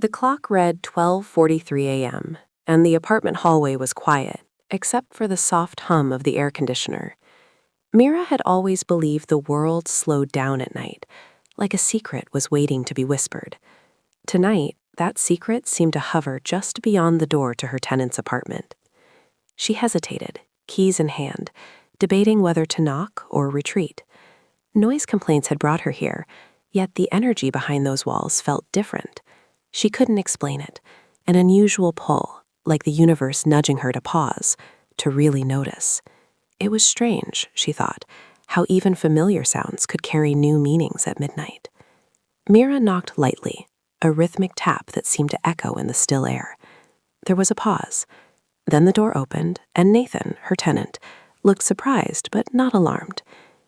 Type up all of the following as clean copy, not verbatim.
The clock read 12:43 a.m., and the apartment hallway was quiet, except for the soft hum of the air conditioner. Mira had always believed the world slowed down at night, like a secret was waiting to be whispered. Tonight, that secret seemed to hover just beyond the door to her tenant's apartment. She hesitated, keys in hand, debating whether to knock or retreat. Noise complaints had brought her here, yet the energy behind those walls felt different. She couldn't explain it, an unusual pull, like the universe nudging her to pause, to really notice. It was strange, she thought, how even familiar sounds could carry new meanings at midnight. Mira knocked lightly, a rhythmic tap that seemed to echo in the still air. There was a pause. Then the door opened, and Nathan, her tenant, looked surprised but not alarmed.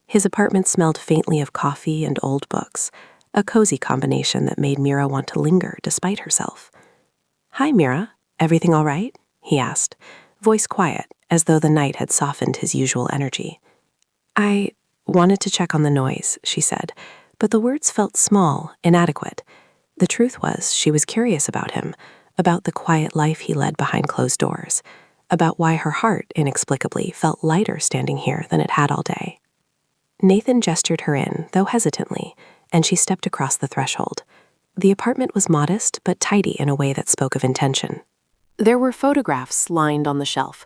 His apartment smelled faintly of coffee and old books, a cozy combination that made Mira want to linger despite herself. "Hi, Mira. Everything all right?" he asked, voice quiet, as though the night had softened his usual energy. "I wanted to check on the noise," she said, but the words felt small, inadequate. The truth was, she was curious about him, about the quiet life he led behind closed doors, about why her heart, inexplicably, felt lighter standing here than it had all day. Nathan gestured her in, though hesitantly, and she stepped across the threshold. The apartment was modest but tidy in a way that spoke of intention. There were photographs lined on the shelf,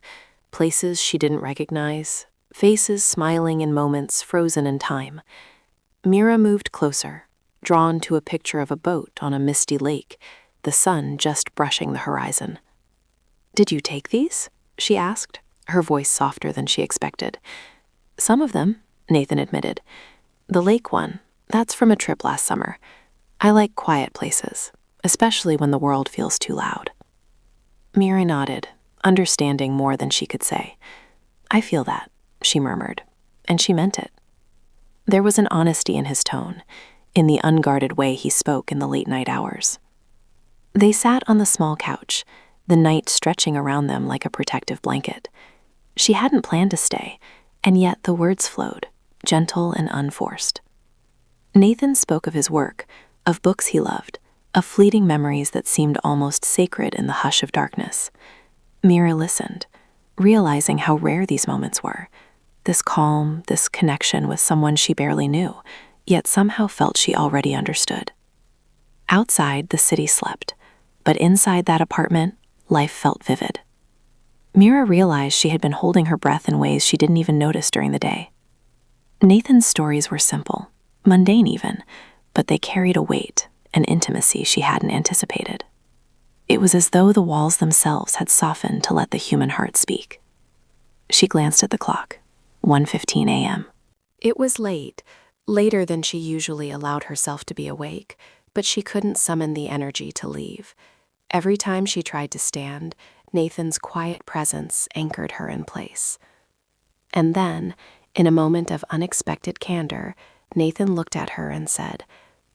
places she didn't recognize, faces smiling in moments frozen in time. Mira moved closer, drawn to a picture of a boat on a misty lake, the sun just brushing the horizon. "Did you take these?" she asked, her voice softer than she expected. "Some of them," Nathan admitted. "The lake one, that's from a trip last summer. I like quiet places, especially when the world feels too loud." Mira nodded, understanding more than she could say. "I feel that," she murmured, and she meant it. There was an honesty in his tone, in the unguarded way he spoke in the late-night hours. They sat on the small couch, the night stretching around them like a protective blanket. She hadn't planned to stay, and yet the words flowed, gentle and unforced. Nathan spoke of his work, of books he loved, of fleeting memories that seemed almost sacred in the hush of darkness. Mira listened, realizing how rare these moments were, this calm, this connection with someone she barely knew, yet somehow felt she already understood. Outside, the city slept, but inside that apartment, life felt vivid. Mira realized she had been holding her breath in ways she didn't even notice during the day. Nathan's stories were simple, mundane even, but they carried a weight, an intimacy she hadn't anticipated. It was as though the walls themselves had softened to let the human heart speak. She glanced at the clock, 1:15 a.m. It was late, later than she usually allowed herself to be awake, but she couldn't summon the energy to leave. Every time she tried to stand, Nathan's quiet presence anchored her in place. And then, in a moment of unexpected candor, Nathan looked at her and said,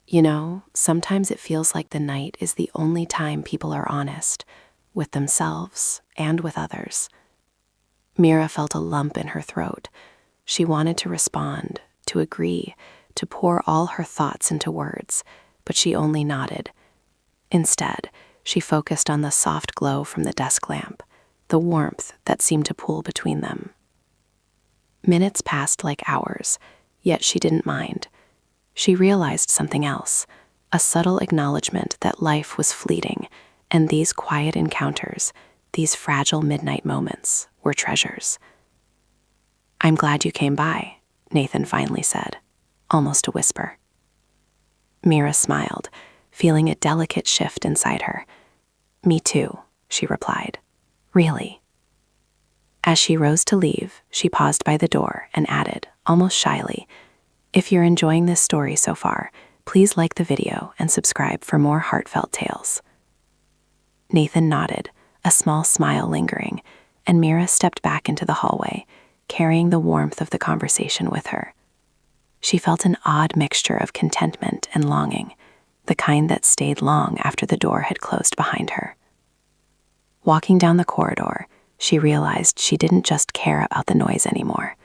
"You know, sometimes it feels like the night is the only time people are honest, with themselves and with others." Mira felt a lump in her throat. She wanted to respond, to agree, to pour all her thoughts into words, but she only nodded. Instead, she focused on the soft glow from the desk lamp, the warmth that seemed to pool between them. Minutes passed like hours, yet she didn't mind. She realized something else, a subtle acknowledgement that life was fleeting, and these quiet encounters, these fragile midnight moments, were treasures. "I'm glad you came by," Nathan finally said, almost a whisper. Mira smiled, feeling a delicate shift inside her. "Me too," she replied. "Really." As she rose to leave, she paused by the door and added, almost shyly, "If you're enjoying this story so far, please like the video and subscribe for more heartfelt tales." Nathan nodded, a small smile lingering, and Mira stepped back into the hallway, carrying the warmth of the conversation with her. She felt an odd mixture of contentment and longing, the kind that stayed long after the door had closed behind her. Walking down the corridor, she realized she didn't just care about the noise anymore.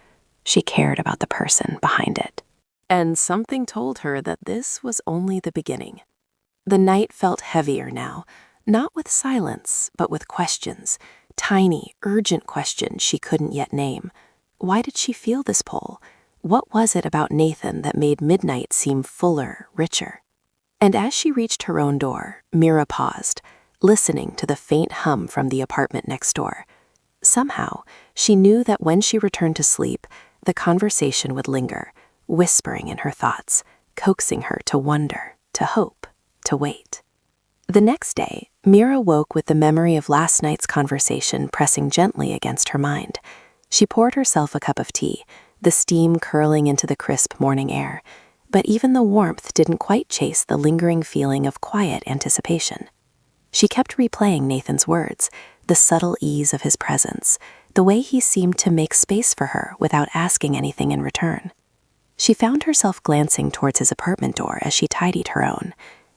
She cared about the person behind it. And something told her that this was only the beginning. The night felt heavier now, not with silence, but with questions, tiny, urgent questions she couldn't yet name. Why did she feel this pull? What was it about Nathan that made midnight seem fuller, richer? And as she reached her own door, Mira paused, listening to the faint hum from the apartment next door. Somehow, she knew that when she returned to sleep, the conversation would linger, whispering in her thoughts, coaxing her to wonder, to hope, to wait. The next day, Mira woke with the memory of last night's conversation pressing gently against her mind. She poured herself a cup of tea, the steam curling into the crisp morning air, but even the warmth didn't quite chase the lingering feeling of quiet anticipation. She kept replaying Nathan's words, the subtle ease of his presence, the way he seemed to make space for her without asking anything in return. She found herself glancing towards his apartment door as she tidied her own.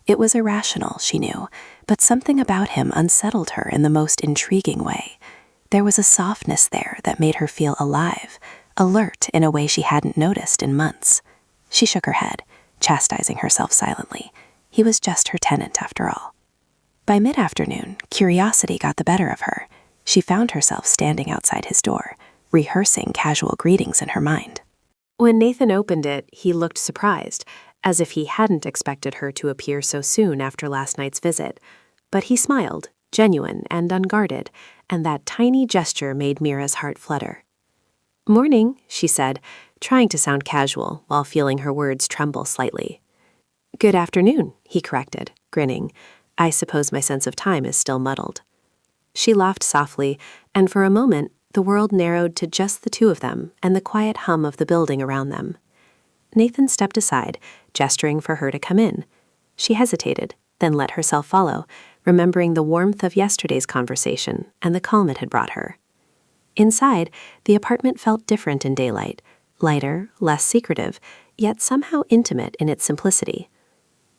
It was irrational, she knew, but something about him unsettled her in the most intriguing way. There was a softness there that made her feel alive, alert in a way she hadn't noticed in months. She shook her head, chastising herself silently. He was just her tenant after all. By mid-afternoon, curiosity got the better of her. She found herself standing outside his door, rehearsing casual greetings in her mind. When Nathan opened it, he looked surprised, as if he hadn't expected her to appear so soon after last night's visit. But he smiled, genuine and unguarded, and that tiny gesture made Mira's heart flutter. "Morning," she said, trying to sound casual while feeling her words tremble slightly. "Good afternoon," he corrected, grinning. "I suppose my sense of time is still muddled." She laughed softly, and for a moment, the world narrowed to just the two of them and the quiet hum of the building around them. Nathan stepped aside, gesturing for her to come in. She hesitated, then let herself follow, remembering the warmth of yesterday's conversation and the calm it had brought her. Inside, the apartment felt different in daylight, lighter, less secretive, yet somehow intimate in its simplicity.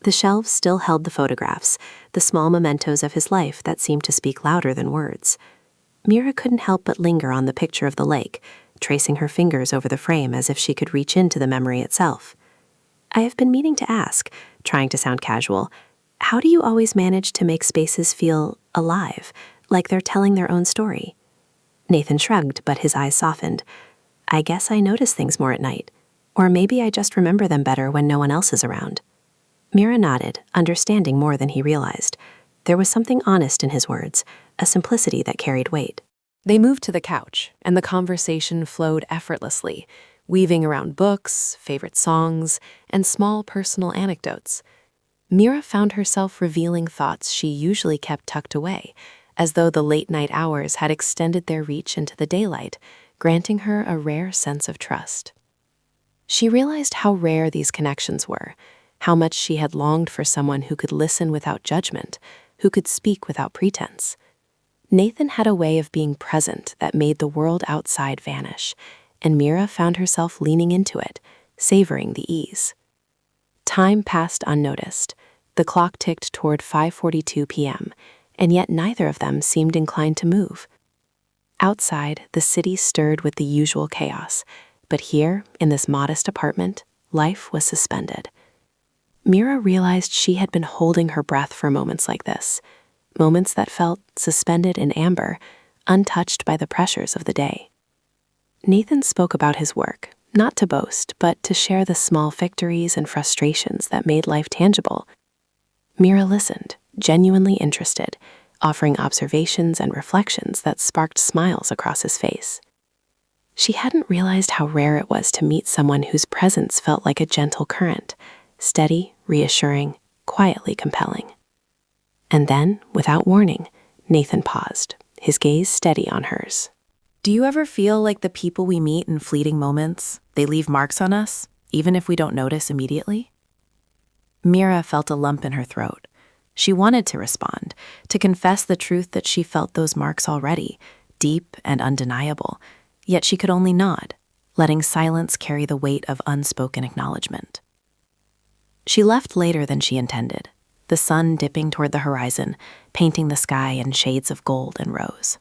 The shelves still held the photographs, the small mementos of his life that seemed to speak louder than words. Mira couldn't help but linger on the picture of the lake, tracing her fingers over the frame as if she could reach into the memory itself. "I have been meaning to ask," trying to sound casual, "how do you always manage to make spaces feel alive, like they're telling their own story?" Nathan shrugged, but his eyes softened. "I guess I notice things more at night. Or maybe I just remember them better when no one else is around." Mira nodded, understanding more than he realized. There was something honest in his words, a simplicity that carried weight. They moved to the couch, and the conversation flowed effortlessly, weaving around books, favorite songs, and small personal anecdotes. Mira found herself revealing thoughts she usually kept tucked away, as though the late-night hours had extended their reach into the daylight, granting her a rare sense of trust. She realized how rare these connections were, how much she had longed for someone who could listen without judgment, who could speak without pretense. Nathan had a way of being present that made the world outside vanish, and Mira found herself leaning into it, savoring the ease. Time passed unnoticed. The clock ticked toward 5:42 p.m., and yet neither of them seemed inclined to move. Outside, the city stirred with the usual chaos, but here, in this modest apartment, life was suspended. Mira realized she had been holding her breath for moments like this, moments that felt suspended in amber, untouched by the pressures of the day. Nathan spoke about his work, not to boast, but to share the small victories and frustrations that made life tangible. Mira listened, genuinely interested, offering observations and reflections that sparked smiles across his face. She hadn't realized how rare it was to meet someone whose presence felt like a gentle current, steady, reassuring, quietly compelling. And then, without warning, Nathan paused, his gaze steady on hers. Do you ever feel like the people we meet in fleeting moments, they leave marks on us, even if we don't notice immediately? Mira felt a lump in her throat. She wanted to respond, to confess the truth that she felt those marks already, deep and undeniable, yet she could only nod, letting silence carry the weight of unspoken acknowledgement. She left later than she intended, the sun dipping toward the horizon, painting the sky in shades of gold and rose.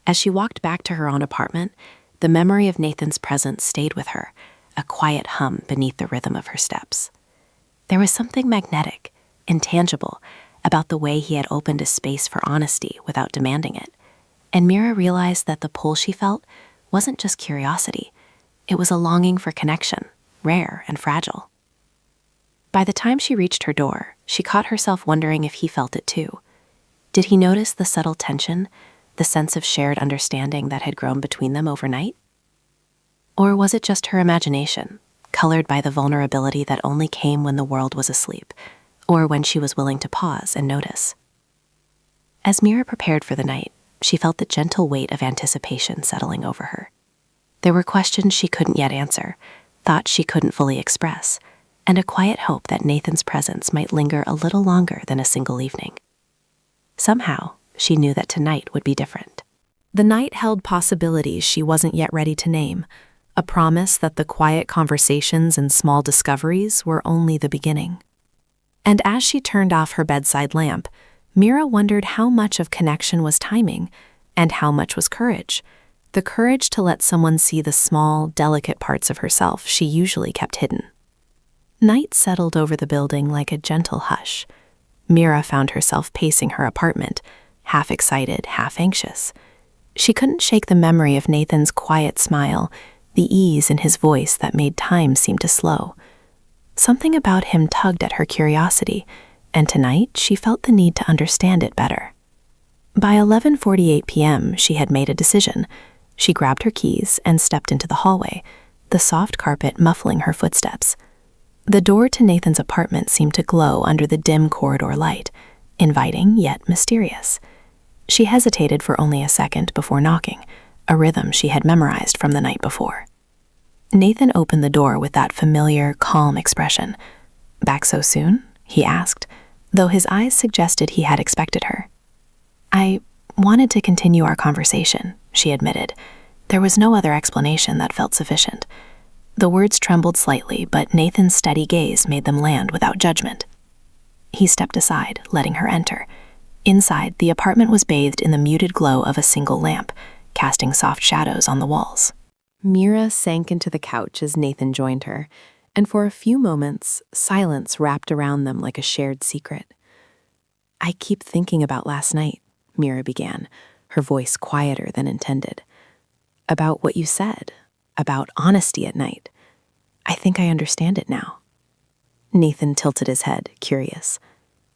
As she walked back to her own apartment, the memory of Nathan's presence stayed with her, a quiet hum beneath the rhythm of her steps. There was something magnetic, intangible, about the way he had opened a space for honesty without demanding it. And Mira realized that the pull she felt wasn't just curiosity. It was a longing for connection, rare and fragile. By the time she reached her door, she caught herself wondering if he felt it too. Did he notice the subtle tension, the sense of shared understanding that had grown between them overnight? Or was it just her imagination, colored by the vulnerability that only came when the world was asleep, or when she was willing to pause and notice? As Mira prepared for the night, she felt the gentle weight of anticipation settling over her. There were questions she couldn't yet answer, thoughts she couldn't fully express, and a quiet hope that Nathan's presence might linger a little longer than a single evening. Somehow, she knew that tonight would be different. The night held possibilities she wasn't yet ready to name, a promise that the quiet conversations and small discoveries were only the beginning. And as she turned off her bedside lamp, Mira wondered how much of connection was timing and how much was courage, the courage to let someone see the small, delicate parts of herself she usually kept hidden. Night settled over the building like a gentle hush. Mira found herself pacing her apartment, half excited, half anxious. She couldn't shake the memory of Nathan's quiet smile, the ease in his voice that made time seem to slow. Something about him tugged at her curiosity, and tonight she felt the need to understand it better. By 11:48 p.m., she had made a decision. She grabbed her keys and stepped into the hallway, the soft carpet muffling her footsteps. The door to Nathan's apartment seemed to glow under the dim corridor light, inviting yet mysterious. She hesitated for only a second before knocking, a rhythm she had memorized from the night before. Nathan opened the door with that familiar, calm expression. "Back so soon?" he asked, though his eyes suggested he had expected her. "I wanted to continue our conversation," she admitted. There was no other explanation that felt sufficient. The words trembled slightly, but Nathan's steady gaze made them land without judgment. He stepped aside, letting her enter. Inside, the apartment was bathed in the muted glow of a single lamp, casting soft shadows on the walls. Mira sank into the couch as Nathan joined her, and for a few moments, silence wrapped around them like a shared secret. "I keep thinking about last night," Mira began, her voice quieter than intended. "About what you said, about honesty at night. I think I understand it now." Nathan tilted his head, curious.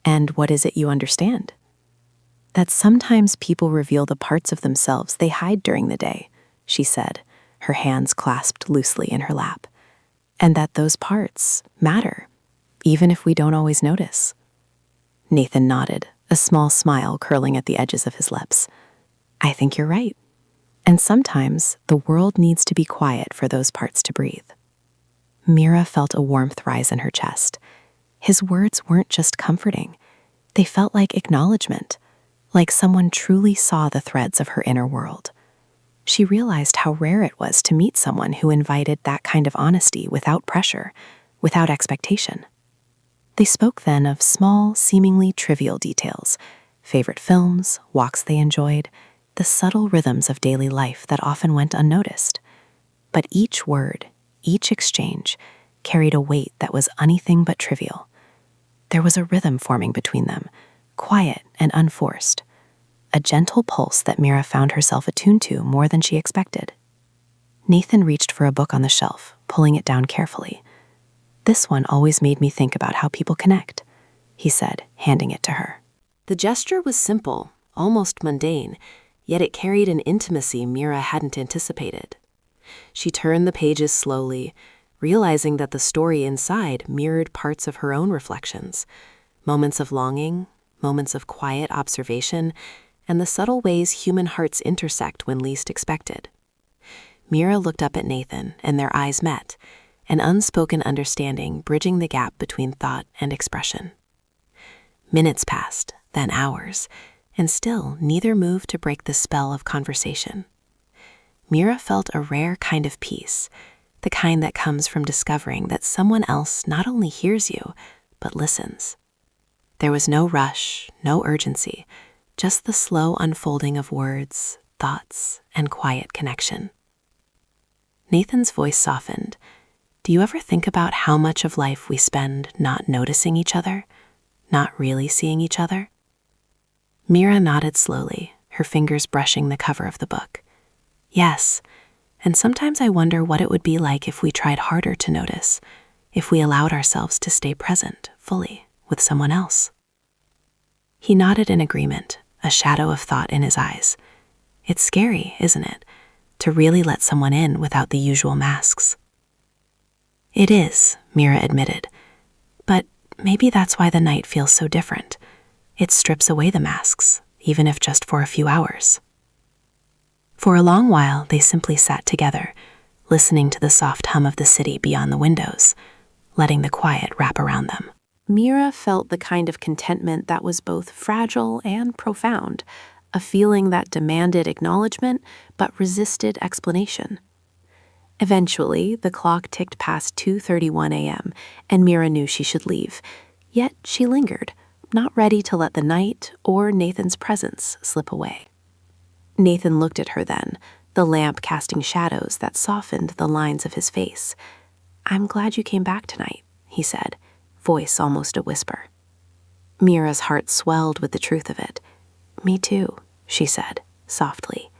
"And what is it you understand?" "That sometimes people reveal the parts of themselves they hide during the day," she said, her hands clasped loosely in her lap. "And that those parts matter, even if we don't always notice." Nathan nodded, a small smile curling at the edges of his lips. "I think you're right. And sometimes the world needs to be quiet for those parts to breathe." Mira felt a warmth rise in her chest. His words weren't just comforting. They felt like acknowledgement, like someone truly saw the threads of her inner world. She realized how rare it was to meet someone who invited that kind of honesty without pressure, without expectation. They spoke then of small, seemingly trivial details, favorite films, walks they enjoyed, the subtle rhythms of daily life that often went unnoticed. But each word, each exchange, carried a weight that was anything but trivial. There was a rhythm forming between them, quiet and unforced, a gentle pulse that Mira found herself attuned to more than she expected. Nathan reached for a book on the shelf, pulling it down carefully. "This one always made me think about how people connect," he said, handing it to her. The gesture was simple, almost mundane, yet it carried an intimacy Mira hadn't anticipated. She turned the pages slowly, realizing that the story inside mirrored parts of her own reflections, moments of longing, moments of quiet observation, and the subtle ways human hearts intersect when least expected. Mira looked up at Nathan, and their eyes met, an unspoken understanding bridging the gap between thought and expression. Minutes passed, then hours, and still neither moved to break the spell of conversation. Mira felt a rare kind of peace, the kind that comes from discovering that someone else not only hears you, but listens. There was no rush, no urgency, just the slow unfolding of words, thoughts, and quiet connection. Nathan's voice softened. "Do you ever think about how much of life we spend not noticing each other, not really seeing each other? Mira nodded slowly, her fingers brushing the cover of the book. Yes, and sometimes I wonder what it would be like if we tried harder to notice, if we allowed ourselves to stay present, fully, with someone else. He nodded in agreement, a shadow of thought in his eyes. It's scary, isn't it, to really let someone in without the usual masks? It is, Mira admitted, but maybe that's why the night feels so different. It strips away the masks, even if just for a few hours. For a long while, they simply sat together, listening to the soft hum of the city beyond the windows, letting the quiet wrap around them. Mira felt the kind of contentment that was both fragile and profound, a feeling that demanded acknowledgement but resisted explanation. Eventually, the clock ticked past 2:31 a.m., and Mira knew she should leave. Yet she lingered, not ready to let the night or Nathan's presence slip away. Nathan looked at her then, the lamp casting shadows that softened the lines of his face. "I'm glad you came back tonight," he said, voice almost a whisper. Mira's heart swelled with the truth of it. "Me too," she said, softly.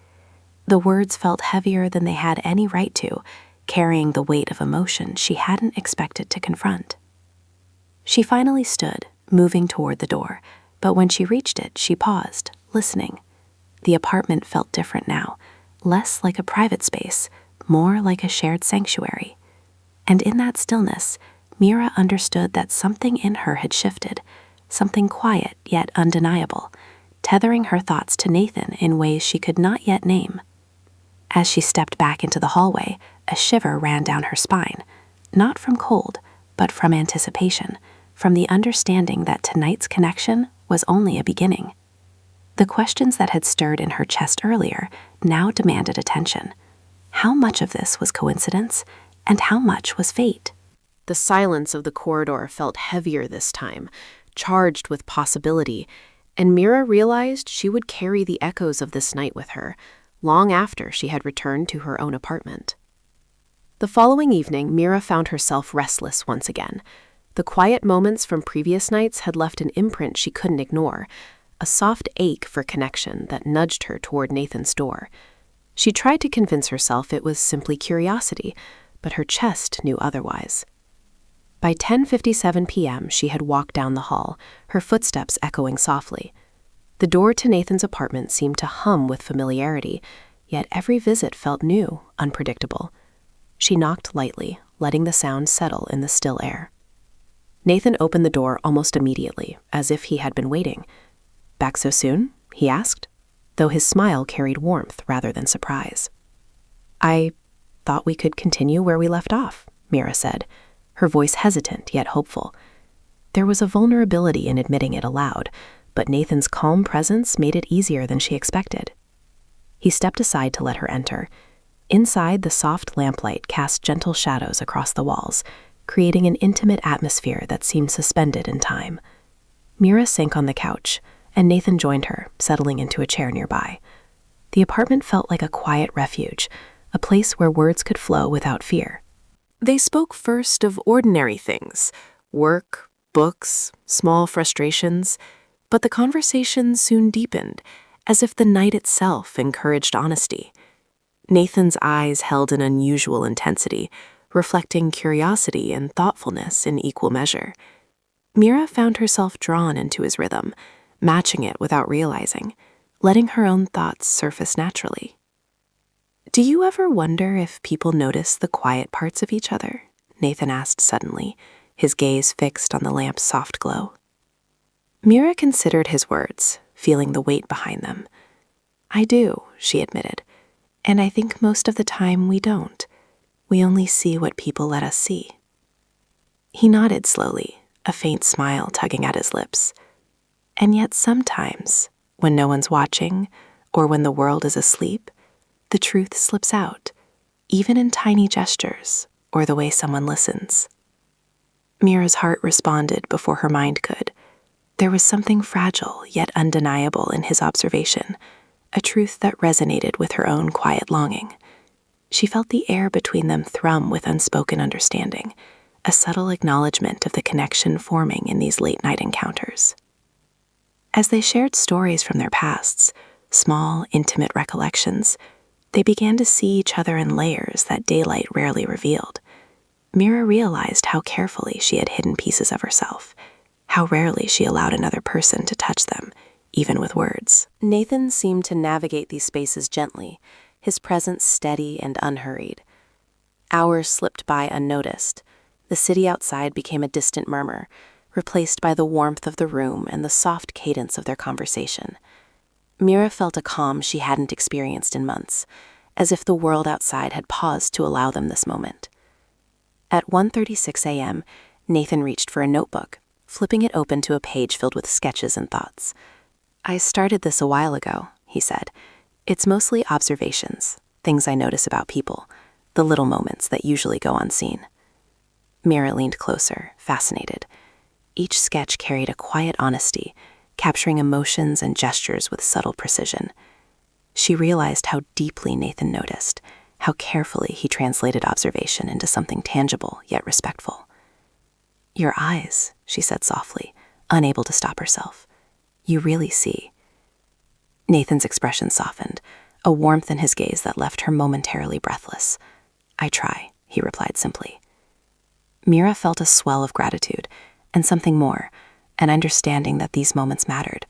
The words felt heavier than they had any right to, carrying the weight of emotion she hadn't expected to confront. She finally stood, moving toward the door, but when she reached it, she paused, listening. The apartment felt different now, less like a private space, more like a shared sanctuary. And in that stillness, Mira understood that something in her had shifted, something quiet yet undeniable, tethering her thoughts to Nathan in ways she could not yet name. As she stepped back into the hallway, a shiver ran down her spine, not from cold, but from anticipation, from the understanding that tonight's connection was only a beginning. The questions that had stirred in her chest earlier now demanded attention. How much of this was coincidence, and how much was fate? The silence of the corridor felt heavier this time, charged with possibility, and Mira realized she would carry the echoes of this night with her, long after she had returned to her own apartment. The following evening, Mira found herself restless once again. The quiet moments from previous nights had left an imprint she couldn't ignore, a soft ache for connection that nudged her toward Nathan's door. She tried to convince herself it was simply curiosity, but her chest knew otherwise. By 10:57 p.m., she had walked down the hall, her footsteps echoing softly. The door to Nathan's apartment seemed to hum with familiarity, yet every visit felt new, unpredictable. She knocked lightly, letting the sound settle in the still air. Nathan opened the door almost immediately, as if he had been waiting. "Back so soon?" he asked, though his smile carried warmth rather than surprise. "I thought we could continue where we left off," Mira said, her voice hesitant yet hopeful. There was a vulnerability in admitting it aloud, but Nathan's calm presence made it easier than she expected. He stepped aside to let her enter. Inside, the soft lamplight cast gentle shadows across the walls, creating an intimate atmosphere that seemed suspended in time. Mira sank on the couch, and Nathan joined her, settling into a chair nearby. The apartment felt like a quiet refuge, a place where words could flow without fear. They spoke first of ordinary things, work, books, small frustrations, but the conversation soon deepened, as if the night itself encouraged honesty. Nathan's eyes held an unusual intensity, reflecting curiosity and thoughtfulness in equal measure. Mira found herself drawn into his rhythm, matching it without realizing, letting her own thoughts surface naturally. "Do you ever wonder if people notice the quiet parts of each other?" Nathan asked suddenly, his gaze fixed on the lamp's soft glow. Mira considered his words, feeling the weight behind them. "I do," she admitted, "and I think most of the time we don't. We only see what people let us see." He nodded slowly, a faint smile tugging at his lips. "And yet sometimes, when no one's watching, or when the world is asleep, the truth slips out, even in tiny gestures or the way someone listens." Mira's heart responded before her mind could. There was something fragile yet undeniable in his observation, a truth that resonated with her own quiet longing. She felt the air between them thrum with unspoken understanding, a subtle acknowledgement of the connection forming in these late-night encounters. As they shared stories from their pasts, small, intimate recollections, they began to see each other in layers that daylight rarely revealed. Mira realized how carefully she had hidden pieces of herself, how rarely she allowed another person to touch them, even with words. Nathan seemed to navigate these spaces gently, his presence steady and unhurried. Hours slipped by unnoticed. The city outside became a distant murmur, replaced by the warmth of the room and the soft cadence of their conversation. Mira felt a calm she hadn't experienced in months, as if the world outside had paused to allow them this moment. At 1:36 a.m., Nathan reached for a notebook, flipping it open to a page filled with sketches and thoughts. "I started this a while ago," he said. "It's mostly observations, things I notice about people, the little moments that usually go unseen." Mira leaned closer, fascinated. Each sketch carried a quiet honesty, capturing emotions and gestures with subtle precision. She realized how deeply Nathan noticed, how carefully he translated observation into something tangible yet respectful. "Your eyes," she said softly, unable to stop herself. "You really see." Nathan's expression softened, a warmth in his gaze that left her momentarily breathless. "I try," he replied simply. Mira felt a swell of gratitude, and something more, an understanding that these moments mattered,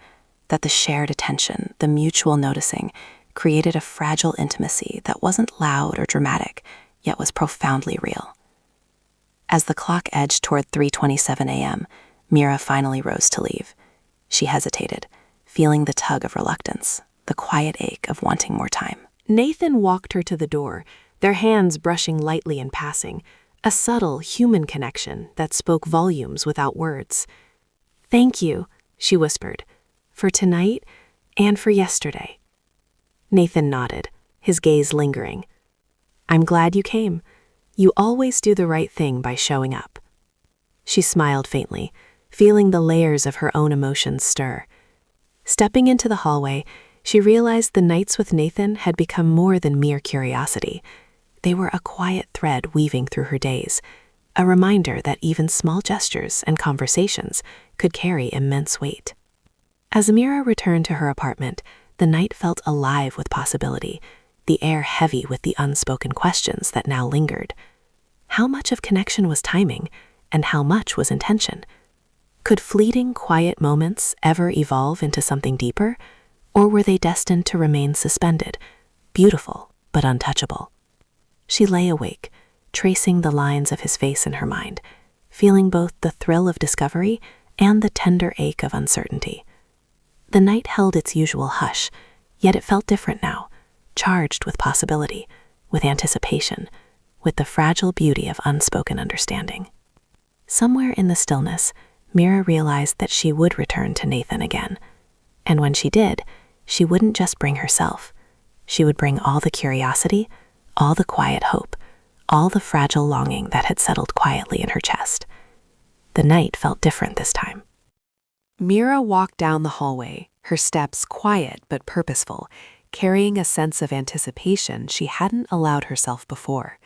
that the shared attention, the mutual noticing, created a fragile intimacy that wasn't loud or dramatic, yet was profoundly real. As the clock edged toward 3:27 a.m., Mira finally rose to leave. She hesitated, feeling the tug of reluctance, the quiet ache of wanting more time. Nathan walked her to the door, their hands brushing lightly in passing, a subtle human connection that spoke volumes without words. "Thank you," she whispered, "for tonight and for yesterday." Nathan nodded, his gaze lingering. "I'm glad you came. You always do the right thing by showing up." She smiled faintly, feeling the layers of her own emotions stir. Stepping into the hallway, she realized the nights with Nathan had become more than mere curiosity. They were a quiet thread weaving through her days, a reminder that even small gestures and conversations could carry immense weight. As Mira returned to her apartment, the night felt alive with possibility, the air heavy with the unspoken questions that now lingered. How much of connection was timing, and how much was intention? Could fleeting, quiet moments ever evolve into something deeper, or were they destined to remain suspended, beautiful but untouchable? She lay awake, tracing the lines of his face in her mind, feeling both the thrill of discovery and the tender ache of uncertainty. The night held its usual hush, yet it felt different now, charged with possibility, with anticipation, with the fragile beauty of unspoken understanding. Somewhere in the stillness, Mira realized that she would return to Nathan again. And when she did, she wouldn't just bring herself. She would bring all the curiosity, all the quiet hope, all the fragile longing that had settled quietly in her chest. The night felt different this time. Mira walked down the hallway, her steps quiet but purposeful, carrying a sense of anticipation she hadn't allowed herself before.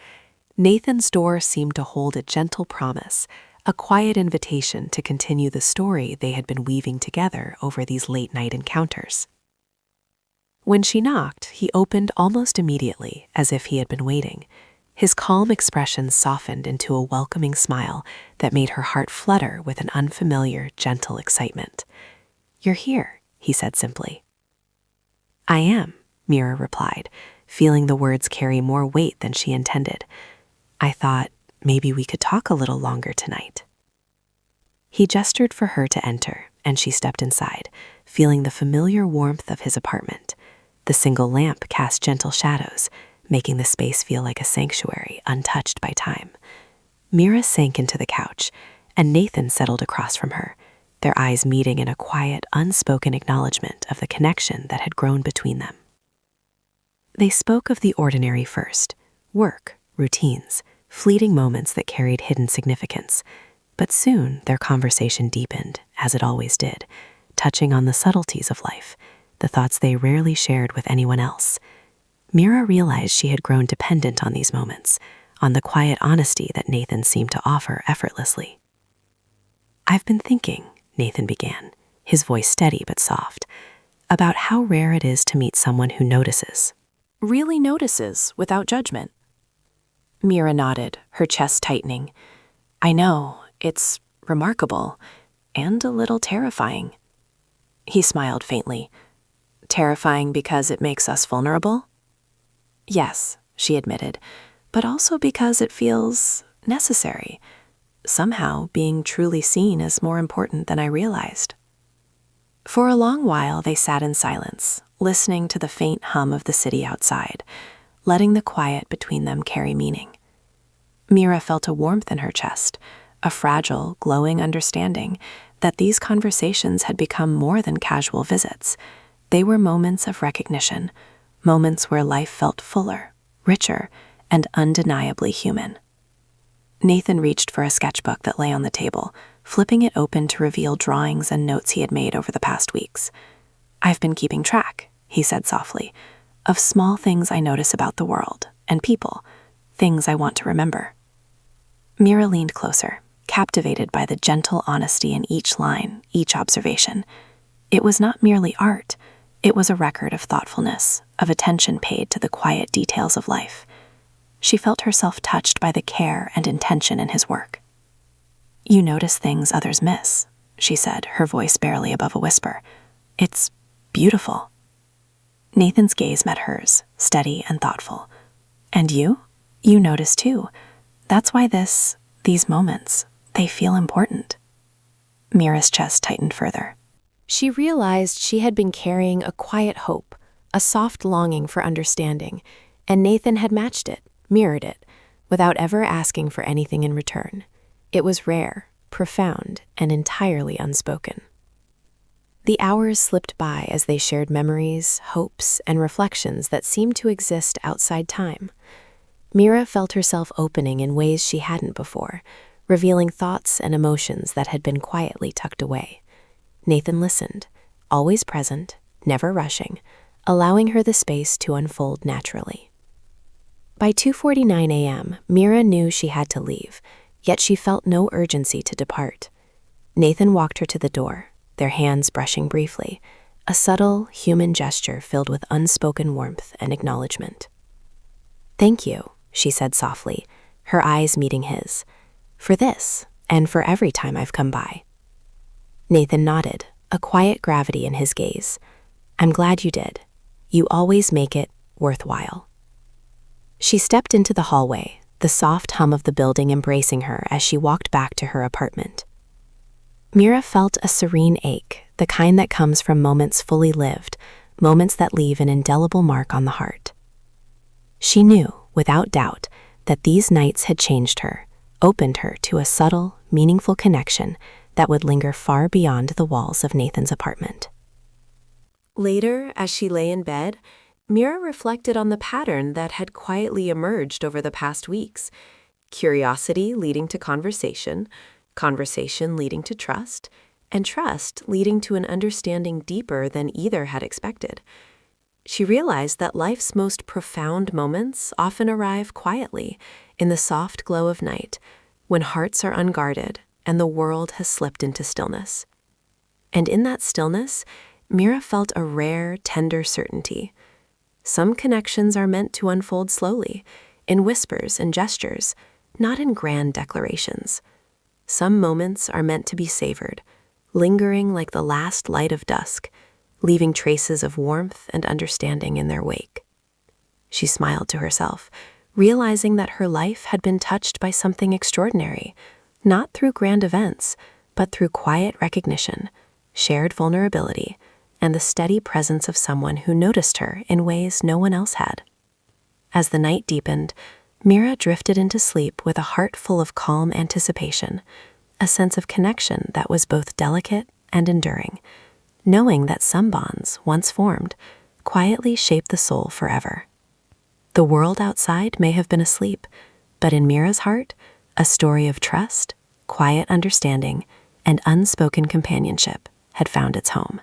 Nathan's door seemed to hold a gentle promise, a quiet invitation to continue the story they had been weaving together over these late-night encounters. When she knocked, he opened almost immediately, as if he had been waiting. His calm expression softened into a welcoming smile that made her heart flutter with an unfamiliar, gentle excitement. "You're here," he said simply. "I am," Mira replied, feeling the words carry more weight than she intended. "I thought maybe we could talk a little longer tonight." He gestured for her to enter, and she stepped inside, feeling the familiar warmth of his apartment. The single lamp cast gentle shadows, making the space feel like a sanctuary untouched by time. Mira sank into the couch, and Nathan settled across from her, their eyes meeting in a quiet, unspoken acknowledgement of the connection that had grown between them. They spoke of the ordinary first, work, routines, fleeting moments that carried hidden significance. But soon their conversation deepened, as it always did, touching on the subtleties of life, the thoughts they rarely shared with anyone else. Mira realized she had grown dependent on these moments, on the quiet honesty that Nathan seemed to offer effortlessly. "I've been thinking," Nathan began, his voice steady but soft, "about how rare it is to meet someone who notices. Really notices, without judgment." Mira nodded, her chest tightening. "I know, it's remarkable, and a little terrifying." He smiled faintly. "Terrifying because it makes us vulnerable?" "Yes," she admitted, "but also because it feels necessary. Somehow, being truly seen is more important than I realized." For a long while, they sat in silence, listening to the faint hum of the city outside, letting the quiet between them carry meaning. Mira felt a warmth in her chest, a fragile, glowing understanding that these conversations had become more than casual visits. They were moments of recognition, moments where life felt fuller, richer, and undeniably human. Nathan reached for a sketchbook that lay on the table, flipping it open to reveal drawings and notes he had made over the past weeks. "I've been keeping track," he said softly, "of small things I notice about the world and people, things I want to remember." Mira leaned closer, captivated by the gentle honesty in each line, each observation. It was not merely art, it was a record of thoughtfulness, of attention paid to the quiet details of life. She felt herself touched by the care and intention in his work. "You notice things others miss," she said, her voice barely above a whisper. "It's beautiful." Nathan's gaze met hers, steady and thoughtful. "And you? You notice too. That's why these moments, they feel important." Mira's chest tightened further. She realized she had been carrying a quiet hope, a soft longing for understanding, and Nathan had matched it, mirrored it, without ever asking for anything in return. It was rare, profound, and entirely unspoken. The hours slipped by as they shared memories, hopes, and reflections that seemed to exist outside time. Mira felt herself opening in ways she hadn't before, revealing thoughts and emotions that had been quietly tucked away. Nathan listened, always present, never rushing, allowing her the space to unfold naturally. By 2:49 a.m., Mira knew she had to leave, yet she felt no urgency to depart. Nathan walked her to the door, their hands brushing briefly, a subtle, human gesture filled with unspoken warmth and acknowledgement. "Thank you," she said softly, her eyes meeting his, "for this, and for every time I've come by." Nathan nodded, a quiet gravity in his gaze. "I'm glad you did. You always make it worthwhile." She stepped into the hallway, the soft hum of the building embracing her as she walked back to her apartment. Mira felt a serene ache, the kind that comes from moments fully lived, moments that leave an indelible mark on the heart. She knew, without doubt, that these nights had changed her, opened her to a subtle, meaningful connection that would linger far beyond the walls of Nathan's apartment. Later, as she lay in bed, Mira reflected on the pattern that had quietly emerged over the past weeks. Curiosity leading to conversation, conversation leading to trust, and trust leading to an understanding deeper than either had expected. She realized that life's most profound moments often arrive quietly, in the soft glow of night, when hearts are unguarded and the world has slipped into stillness. And in that stillness, Mira felt a rare, tender certainty. Some connections are meant to unfold slowly, in whispers and gestures, not in grand declarations. Some moments are meant to be savored, lingering like the last light of dusk, leaving traces of warmth and understanding in their wake. She smiled to herself, realizing that her life had been touched by something extraordinary, not through grand events, but through quiet recognition, shared vulnerability, and the steady presence of someone who noticed her in ways no one else had. As the night deepened, Mira drifted into sleep with a heart full of calm anticipation, a sense of connection that was both delicate and enduring, knowing that some bonds, once formed, quietly shape the soul forever. The world outside may have been asleep, but in Mira's heart, a story of trust, quiet understanding, and unspoken companionship had found its home.